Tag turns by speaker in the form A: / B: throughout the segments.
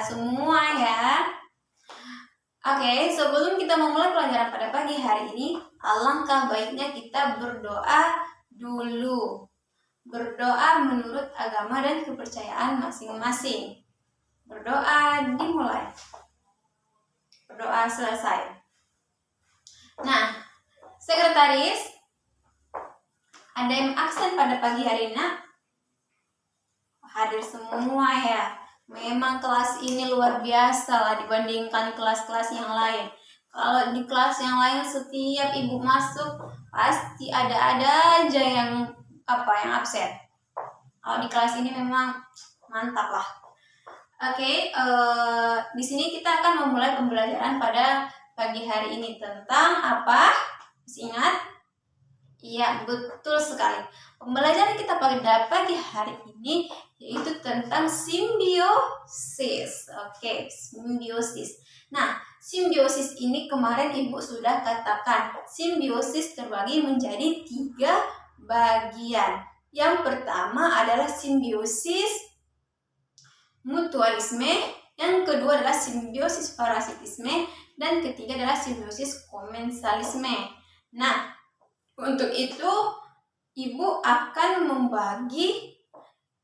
A: semua ya. Oke, sebelum kita memulai pelajaran pada pagi hari ini, alangkah baiknya kita berdoa dulu. Berdoa menurut agama dan kepercayaan masing-masing. Berdoa dimulai. Berdoa selesai. Nah, sekretaris, ada yang absen pada pagi hari ini? Hadir semua ya. Memang kelas ini luar biasa lah dibandingkan kelas-kelas yang lain. Kalau di kelas yang lain setiap ibu masuk pasti ada aja yang absen. Kalau di kelas ini memang mantap lah. Oke, di sini kita akan memulai pembelajaran pada pagi hari ini tentang apa? Masih ingat? Iya, betul sekali. Pembelajaran kita pada pagi hari ini yaitu tentang simbiosis. Oke, simbiosis. Nah, simbiosis ini kemarin Ibu sudah katakan. Simbiosis terbagi menjadi 3 bagian. Yang pertama adalah simbiosis mutualisme, yang kedua adalah simbiosis parasitisme, dan ketiga adalah simbiosis komensalisme. Nah, untuk itu Ibu akan membagi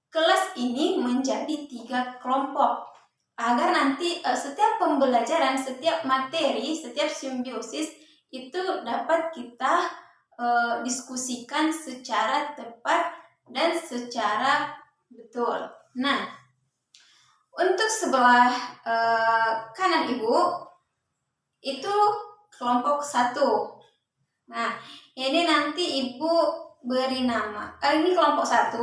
A: kelas ini menjadi 3 kelompok agar nanti setiap pembelajaran, setiap materi, setiap simbiosis itu dapat kita diskusikan secara tepat dan secara betul. Nah, untuk sebelah kanan Ibu itu kelompok 1. Nah, ini nanti Ibu beri nama. Ini kelompok 1.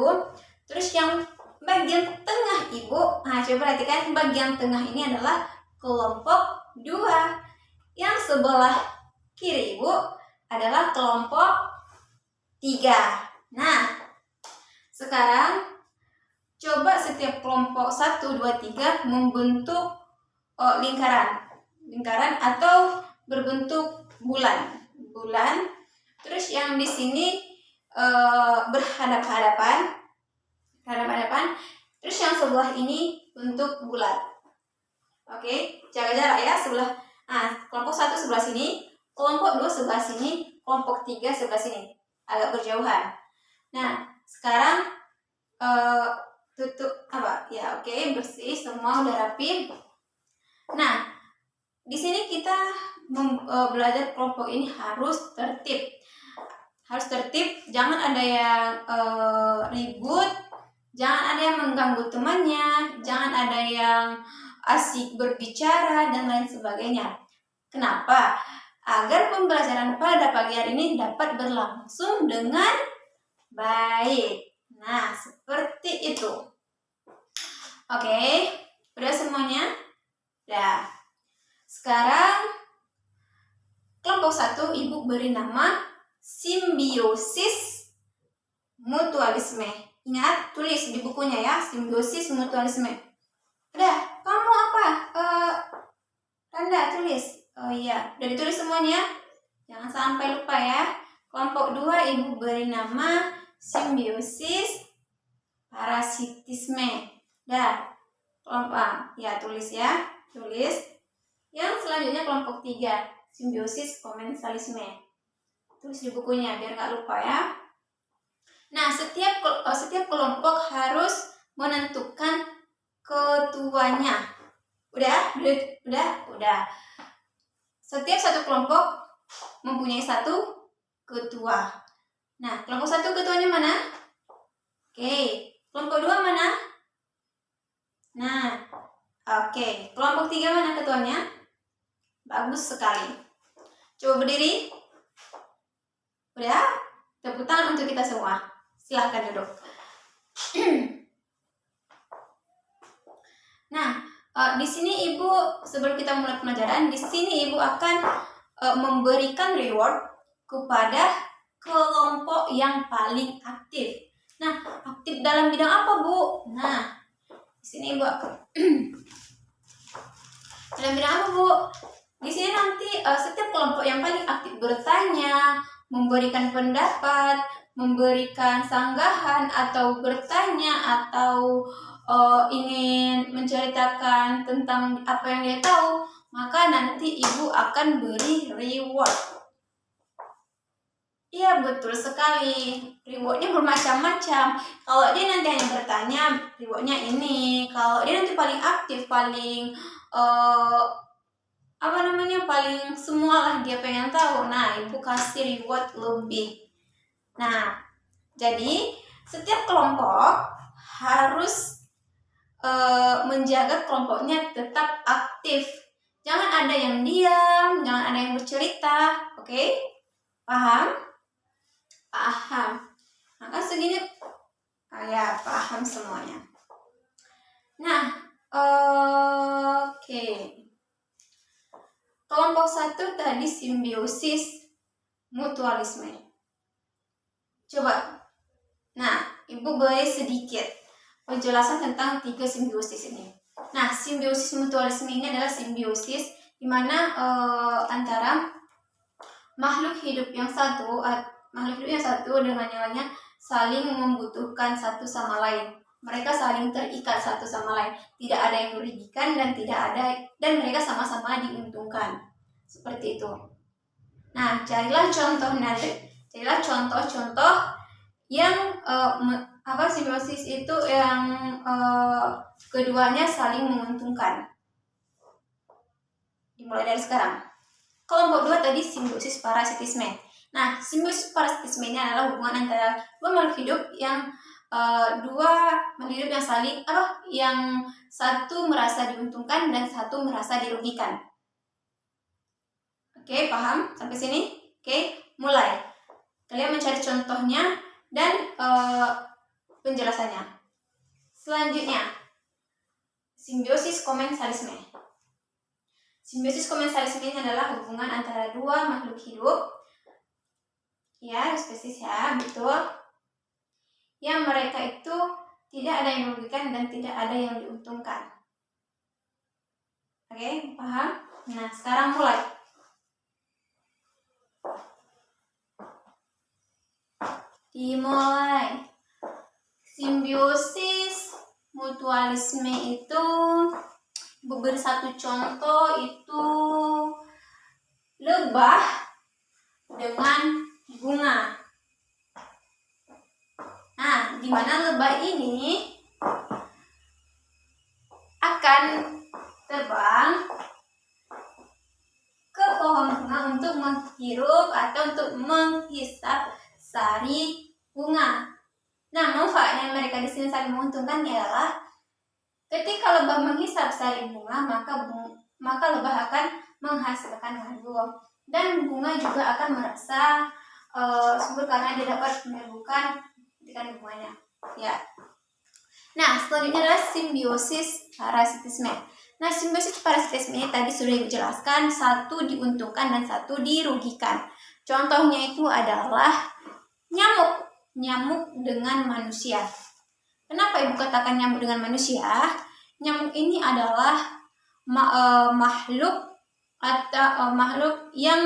A: Terus yang bagian tengah Ibu, nah coba perhatikan bagian tengah ini adalah kelompok 2. Yang sebelah kiri Ibu adalah kelompok 3. Nah, sekarang coba setiap kelompok 1, 2, 3 membentuk lingkaran atau berbentuk bulan. Terus yang di sini berhadap-hadapan. Terus yang sebelah ini bentuk bulat. Oke, jaga jarak ya sebelah. Nah, kelompok 1 sebelah sini, kelompok 2 sebelah sini, kelompok 3 sebelah sini. Agak berjauhan. Nah, sekarang tutup ya, oke, bersih, semua udah rapi. Nah, di sini kita belajar kelompok ini harus tertib, jangan ada yang ribut, jangan ada yang mengganggu temannya, jangan ada yang asik berbicara dan lain sebagainya. Kenapa? Agar pembelajaran pada pagi hari ini dapat berlangsung dengan baik. Nah, seperti itu. Oke, udah semuanya? Udah. Sekarang kelompok 1 Ibu beri nama simbiosis mutualisme. Ingat, tulis di bukunya ya, simbiosis mutualisme. Udah, kamu apa? Tanda tulis. Oh iya, udah ditulis semuanya? Jangan sampai lupa ya. Kelompok 2 Ibu beri nama simbiosis parasitisme. Dah, kelompok ya tulis ya, tulis. Yang selanjutnya kelompok 3 simbiosis komensalisme. Tulis di bukunya biar nggak lupa ya. Nah, setiap kelompok harus menentukan ketuanya. Udah. Setiap satu kelompok mempunyai 1 ketua. Nah, kelompok 1 ketuanya mana? Oke, kelompok 2 mana? Nah, oke, kelompok 3 mana ketuanya? Bagus sekali. Coba berdiri. Udah? Tepuk tangan untuk kita semua. Silahkan duduk. Nah, di sini Ibu sebelum kita mulai pelajaran, di sini Ibu akan memberikan reward kepada kelompok yang paling aktif. Nah, aktif dalam bidang apa, Bu? Nah, di sini Ibu akan dalam bidang apa, Bu? Di sini nanti setiap kelompok yang paling aktif bertanya, memberikan pendapat, memberikan sanggahan atau bertanya atau ingin menceritakan tentang apa yang dia tahu, maka nanti ibu akan beri reward. Iya, betul sekali. Rewardnya bermacam-macam. Kalau dia nanti hanya bertanya, rewardnya ini. Kalau dia nanti paling aktif, paling paling semualah dia pengen tahu. Nah, ibu kasih reward lebih. Nah, jadi setiap kelompok harus menjaga kelompoknya tetap aktif. Jangan ada yang diam, jangan ada yang bercerita. Oke? Paham? Paham. Maka segini ya paham semuanya. Nah, oke. Kelompok 1 tadi simbiosis mutualisme. Coba. Nah, ibu beri sedikit penjelasan tentang 3 simbiosis ini. Nah, simbiosis mutualisme ini adalah simbiosis di mana antara makhluk hidup yang satu dengan yang lainnya saling membutuhkan satu sama lain. Mereka saling terikat satu sama lain. Tidak ada yang merugikan dan mereka sama-sama diuntungkan. Seperti itu. Nah, carilah contoh-contoh yang simbiosis itu yang keduanya saling menguntungkan. Dimulai dari sekarang. Kelompok 2 tadi simbiosis parasitisme. Nah, simbiosis parasitisme ini adalah hubungan antara dua makhluk hidup yang saling yang satu merasa diuntungkan dan satu merasa dirugikan. Oke, paham sampai sini? Oke, mulai. Kalian mencari contohnya dan penjelasannya. Selanjutnya, simbiosis komensalisme. Simbiosis komensalisme ini adalah hubungan antara dua makhluk hidup, ya, spesies ya, betul, yang mereka itu tidak ada yang merugikan dan tidak ada yang diuntungkan. Oke, paham? Nah, sekarang mulai. Dimulai. Simbiosis mutualisme itu beri satu contoh itu lebah dengan bunga. Nah, di mana lebah ini akan terbang ke pohon bunga untuk menghirup atau untuk menghisap sari bunga. Nah, manfaatnya mereka di sini saling menguntungkan ialah ketika lebah menghisap sari bunga, maka lebah akan menghasilkan madu dan bunga juga akan merasa subur karena dia dapat menyembuhkan dengan bunganya. Ya. Nah, selanjutnya adalah simbiosis parasitisme. Nah, simbiosis parasitisme ini tadi sudah dijelaskan, satu diuntungkan dan satu dirugikan. Contohnya itu adalah nyamuk dengan manusia. Kenapa ibu katakan nyamuk dengan manusia? Nyamuk ini adalah makhluk yang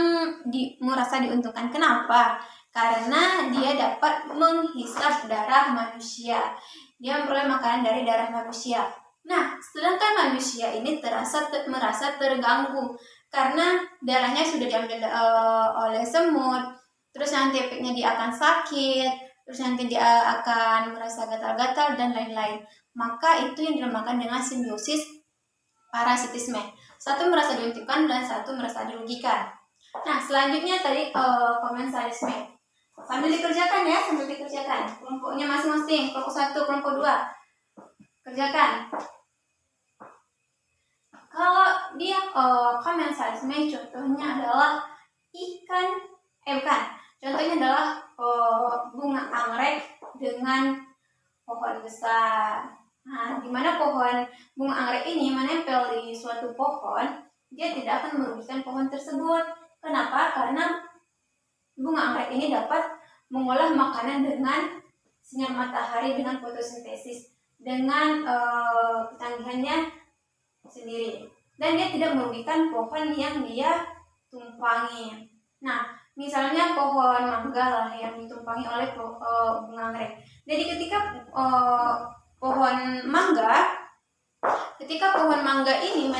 A: merasa diuntungkan. Kenapa? Karena dia dapat menghisap darah manusia. Dia memperoleh makanan dari darah manusia. Nah, sedangkan manusia ini merasa terganggu karena darahnya sudah diambil oleh semut. Terus nanti efeknya dia akan sakit. Terus nanti dia akan merasa gatal-gatal dan lain-lain. Maka itu yang dinamakan dengan simbiosis parasitisme. Satu merasa diuntungkan dan satu merasa dirugikan. Nah, selanjutnya tadi komensalisme. Sambil dikerjakan. Kelompoknya masing-masing. Kelompok 1, kelompok 2. Kerjakan. Kalau dia komensalisme, contohnya adalah Contohnya adalah bunga anggrek dengan pohon besar. Nah, di mana pohon bunga anggrek ini menempel di suatu pohon, dia tidak akan merugikan pohon tersebut. Kenapa? Karena bunga anggrek ini dapat mengolah makanan dengan sinar matahari, dengan fotosintesis, dengan ketanggihannya sendiri. Dan dia tidak merugikan pohon yang dia tumpangi. Nah, misalnya pohon mangga lah yang ditumpangi oleh bunga anggrek. Jadi ketika pohon mangga, ketika pohon mangga ini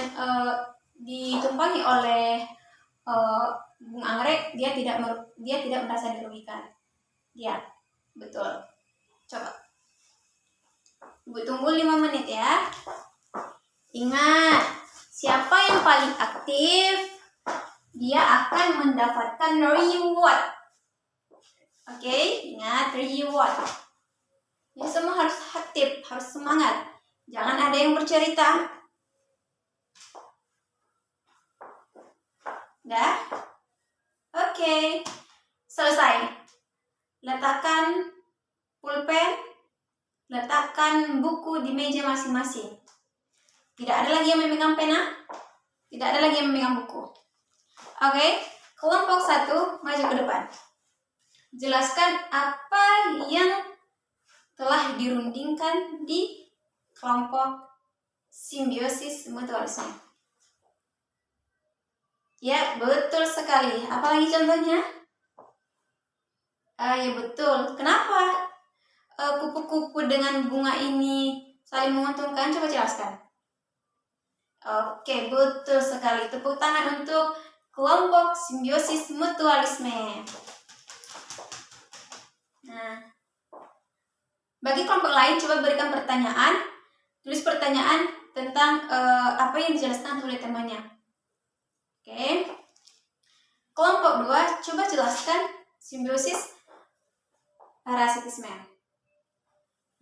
A: ditumpangi oleh bunga anggrek, dia tidak merasa dirugikan. Ya, betul. Coba Ibu tunggu 5 menit ya. Ingat, siapa yang paling aktif, dia akan mendapatkan reward. Oke, ingat reward. Ini semua harus aktif, harus semangat. Jangan ada yang bercerita. Dah? Oke. Selesai. Letakkan pulpen, letakkan buku di meja masing-masing. Tidak ada lagi yang memegang pena, tidak ada lagi yang memegang buku. Oke, kelompok 1 maju ke depan. Jelaskan apa yang telah dirundingkan di kelompok simbiosis mutualisme. Ya, betul sekali. Apalagi contohnya? Ya betul. Kenapa kupu-kupu dengan bunga ini saling menguntungkan? Coba jelaskan. Oke, betul sekali. Tepuk tangan untuk kelompok simbiosis mutualisme. Nah, bagi kelompok lain coba berikan pertanyaan. Tulis pertanyaan tentang apa yang dijelaskan oleh temannya. Oke. Kelompok 2 coba jelaskan simbiosis parasitisme.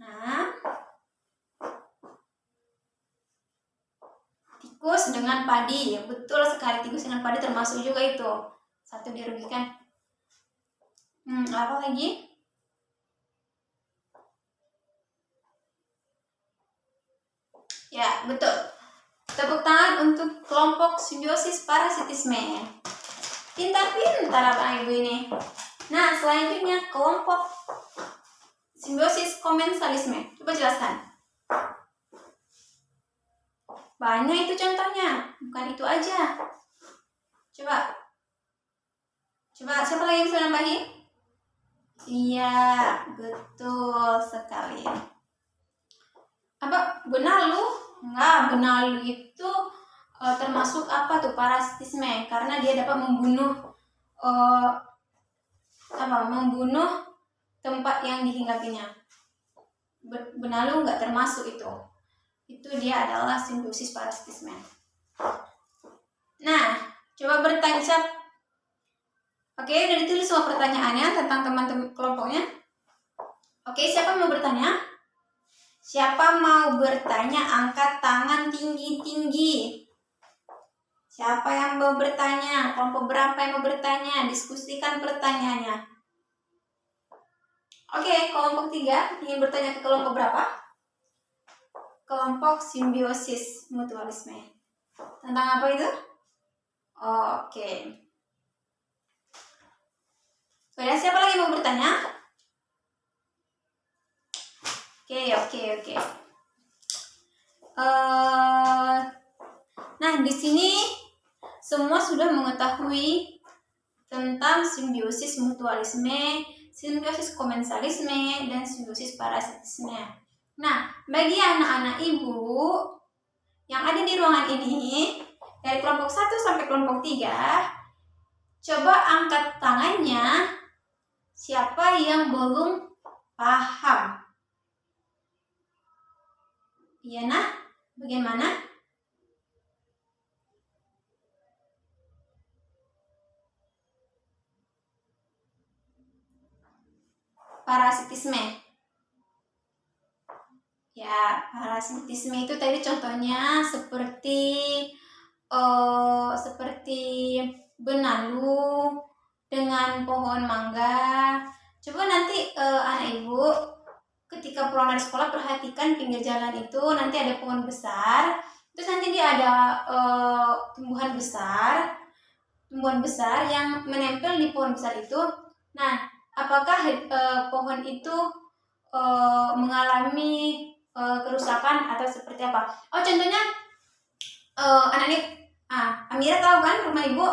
A: Nah, tikus dengan padi, ya betul sekali, tikus dengan padi termasuk juga itu. Satu dirugikan. Apa lagi? Ya, betul. Tepuk tangan untuk kelompok simbiosis parasitisme. Pintar-pintar Bapak Ibu ini. Nah, selanjutnya kelompok simbiosis komensalisme. Coba jelaskan. Banyak itu contohnya, bukan itu aja. Coba siapa lagi yang bisa nambahi? Iya, betul sekali. Apa benalu? Enggak, benalu itu termasuk apa tuh? Parasitisme, karena dia dapat membunuh membunuh tempat yang dihinggapinya. Benalu nggak termasuk itu. Itu dia adalah simbiosis parasitisme. Nah, coba bertanya. Oke, udah ditulis semua pertanyaannya tentang teman-teman kelompoknya. Oke, siapa mau bertanya? Siapa mau bertanya? Angkat tangan tinggi-tinggi. Siapa yang mau bertanya? Kelompok berapa yang mau bertanya? Diskusikan pertanyaannya. Oke, kelompok 3 ingin bertanya ke kelompok berapa? Kelompok simbiosis mutualisme. Tentang apa itu? Oke. Sudah, siapa lagi mau bertanya? Oke. Nah, di sini semua sudah mengetahui tentang simbiosis mutualisme, simbiosis komensalisme, dan simbiosis parasitisme. Nah, bagi anak-anak ibu yang ada di ruangan ini, dari kelompok 1 sampai kelompok 3, coba angkat tangannya siapa yang belum paham. Iya, nah, bagaimana? Parasitisme. Ya, parasitisme itu tadi contohnya seperti benalu dengan pohon mangga. Coba nanti anak ibu ketika pulang dari sekolah perhatikan pinggir jalan itu nanti ada pohon besar. Terus nanti dia ada tumbuhan besar yang menempel di pohon besar itu. Nah, apakah pohon itu mengalami kerusakan atau seperti apa? Oh, contohnya anak ini Amira tahu kan rumah ibu?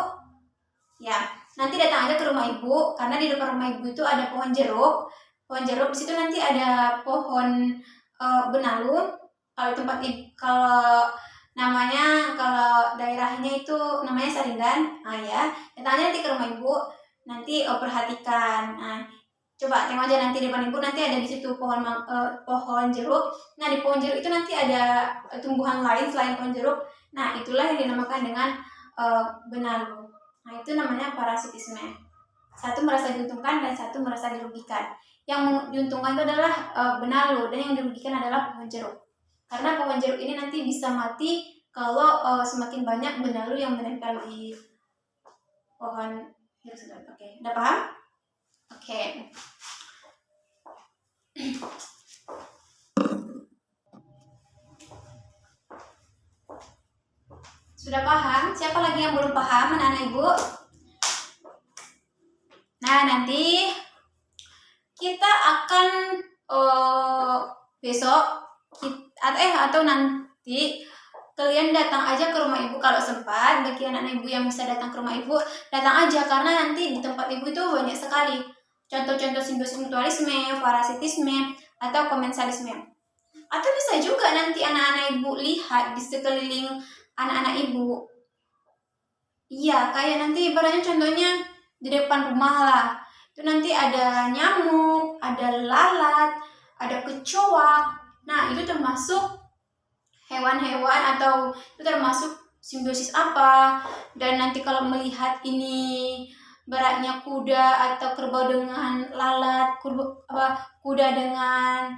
A: Ya, nanti datang aja ke rumah ibu karena di depan rumah ibu itu ada pohon jeruk. Pohon jeruk di situ nanti ada pohon Benalu. Kalau namanya, kalau daerahnya itu namanya Sarindan. Ya, datangnya nanti ke rumah ibu, nanti perhatikan. Coba tengok aja nanti di depan ibu, nanti ada di situ pohon jeruk. Nah, di pohon jeruk itu nanti ada tumbuhan lain selain pohon jeruk. Nah, itulah yang dinamakan dengan benalu. Nah, itu namanya parasitisme. Satu merasa diuntungkan dan satu merasa dirugikan. Yang diuntungkan itu adalah benalu, dan yang dirugikan adalah pohon jeruk. Karena pohon jeruk ini nanti bisa mati kalau semakin banyak benalu yang menempel di pohon jeruk. Oke, udah paham? Oke. Sudah paham? Siapa lagi yang belum paham, anak-anak ibu? Nah, nanti kita akan besok atau nanti kalian datang aja ke rumah ibu kalau sempat. Bagi anak-anak ibu yang bisa datang ke rumah ibu, datang aja, karena nanti di tempat ibu itu banyak sekali contoh-contoh simbiosis mutualisme, parasitisme, atau komensalisme. Atau bisa juga nanti anak-anak ibu lihat di sekeliling anak-anak ibu. Iya, kayak nanti ibaratnya contohnya di depan rumah lah. Itu nanti ada nyamuk, ada lalat, ada kecoak. Nah, itu termasuk hewan-hewan atau itu termasuk simbiosis apa. Dan nanti kalau melihat ini beratnya kuda atau kerbau dengan lalat, kuda dengan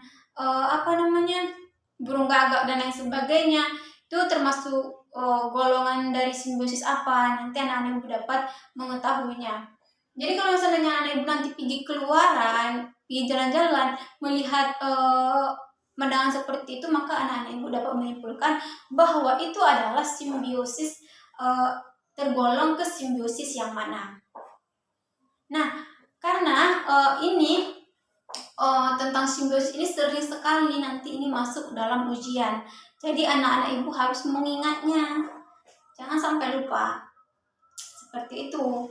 A: burung gagak dan lain sebagainya, itu termasuk golongan dari simbiosis apa. Nanti anak-anak ibu dapat mengetahuinya. Jadi kalau misalnya anak ibu nanti pergi keluaran, pergi jalan-jalan, melihat pemandangan seperti itu, maka anak-anak ibu dapat menyimpulkan bahwa itu adalah simbiosis, tergolong ke simbiosis yang mana. Nah, karena ini tentang simbiosis ini sering sekali nanti ini masuk dalam ujian. Jadi anak-anak ibu harus mengingatnya. Jangan sampai lupa. Seperti itu.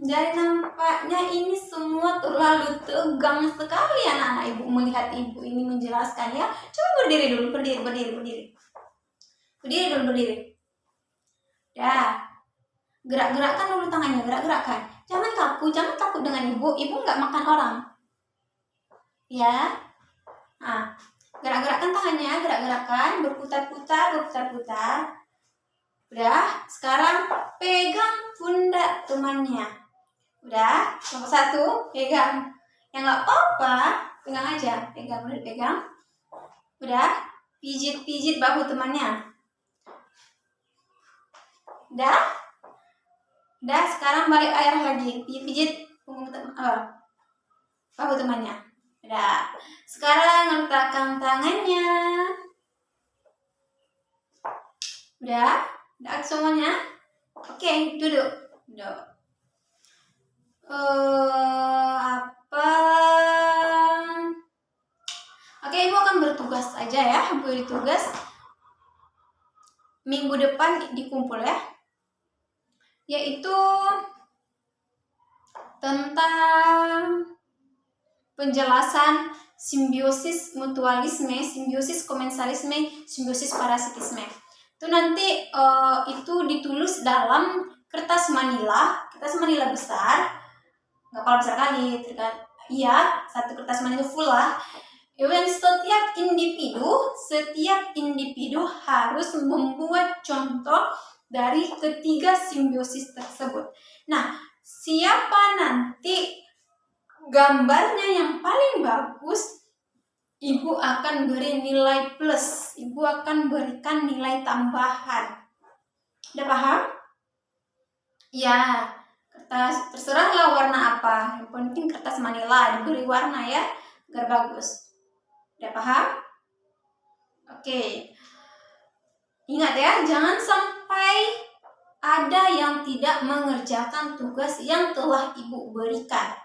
A: Jadi nampaknya ini semua terlalu tegang sekali anak-anak ibu melihat ibu ini menjelaskan ya. Coba berdiri dulu, berdiri. Berdiri. Ya, gerak-gerakkan dulu tangannya, gerak-gerakkan. Jangan takut dengan ibu nggak makan orang. Ya, gerak-gerakkan tangannya, berputar-putar. Udah, sekarang pegang pundak temannya. Udah, nomor 1, pegang. Yang nggak apa-apa, pegang aja, pegang. Udah, pijit bahu temannya. Udah, sekarang balik air lagi, pijit punggung bahu temannya. Udah, sekarang letakkan tangannya. Udah semuanya. Oke, duduk. Oke, ibu akan bertugas aja ya. Ibu bertugas minggu depan dikumpul ya, yaitu tentang penjelasan simbiosis mutualisme, simbiosis komensalisme, simbiosis parasitisme. Itu nanti itu ditulis dalam kertas manila besar, nggak kalau besar kali, iya, satu kertas manila full lah. Dan setiap individu harus membuat contoh dari ketiga simbiosis tersebut. Nah, siapa nanti gambarnya yang paling bagus, ibu akan beri nilai plus, ibu akan berikan nilai tambahan. Udah paham? Ya, kertas terserahlah warna apa, yang penting kertas manila diberi warna ya, agar bagus. Udah paham? Oke. Ingat ya, jangan sampai ada yang tidak mengerjakan tugas yang telah ibu berikan.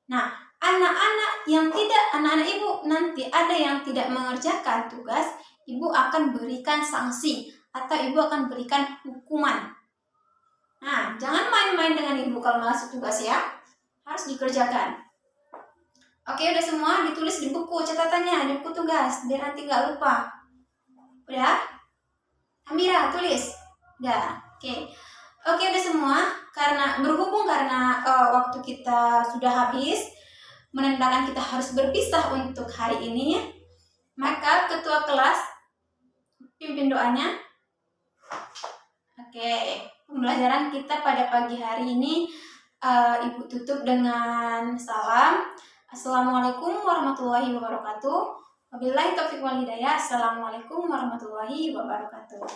A: Nah, anak-anak ibu nanti ada yang tidak mengerjakan tugas, ibu akan berikan sanksi atau ibu akan berikan hukuman. Nah, jangan main-main dengan ibu kalau malas tugas ya. harus dikerjakan. Oke, udah semua ditulis di buku catatannya, di buku tugas, biar nanti nggak lupa. Udah? Amira, tulis. Udah, oke. Oke, udah semua. Karena waktu kita sudah habis, menandakan kita harus berpisah untuk hari ini, maka ketua kelas pimpin doanya. Oke, pembelajaran kita pada pagi hari ini Ibu tutup dengan salam. Assalamualaikum warahmatullahi wabarakatuh. Wabillahi taufiq wal hidayah. Assalamualaikum warahmatullahi wabarakatuh.